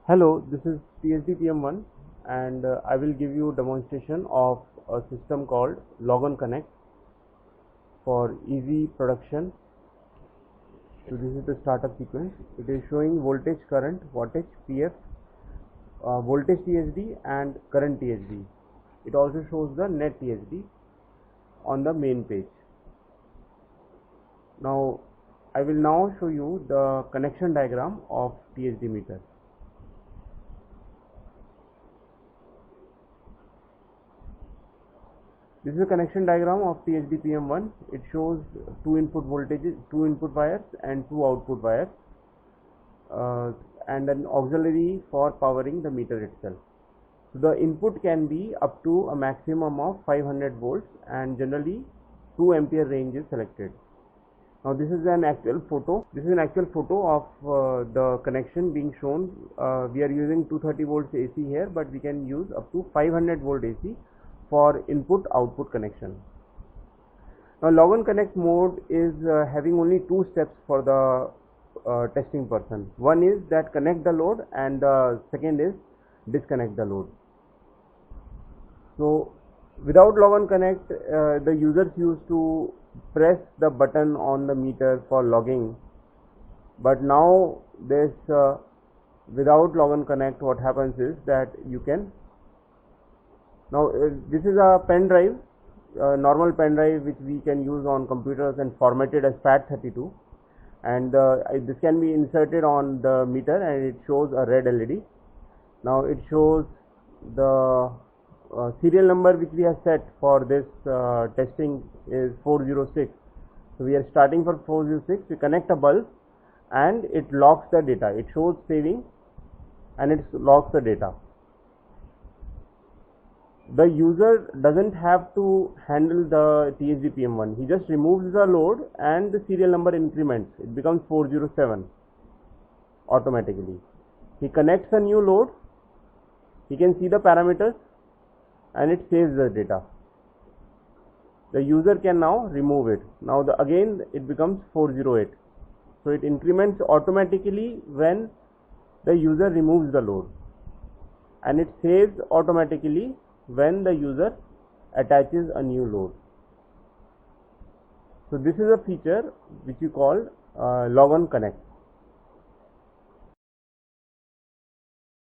Hello, this is TSD PM1 and I will give you demonstration of a system called Logon Connect for easy production. So this is the startup sequence. It is showing voltage, current, wattage, PF, voltage TSD and current TSD. It also shows the net TSD on the main page. Now I will now show you the connection diagram of TSD meter. This is a connection diagram of TSD PM1. It shows two input voltages, two input wires and two output wires, and an auxiliary for powering the meter itself. So the input can be up to a maximum of 500 volts and generally 2 ampere range is selected. Now this is an actual photo. This is an actual photo of the connection being shown. We are using 230 volts AC here, but we can use up to 500 volt AC for input output connection. Now Logon Connect mode is having only two steps for the testing person. One is that connect the load and the second is disconnect the load. So without Logon Connect, the users used to press the button on the meter for logging, but now this without Logon Connect, what happens is that you can now this is a pen drive, normal pen drive which we can use on computers and formatted as FAT32, and this can be inserted on the meter and it shows a red LED. Now it shows the serial number which we have set for this testing is 406. So we are starting for 406. We connect a bulb and it locks the data. It shows saving and it locks the data. The user doesn't have to handle the TSD PM1. He just removes the load and the serial number increments. It becomes 407 automatically. He connects a new load. He can see the parameters and it saves the data. The user can now remove it. Now again it becomes 408. So it increments automatically when the user removes the load, and it saves automatically when the user attaches a new load. So this is a feature which you call Logon Connect.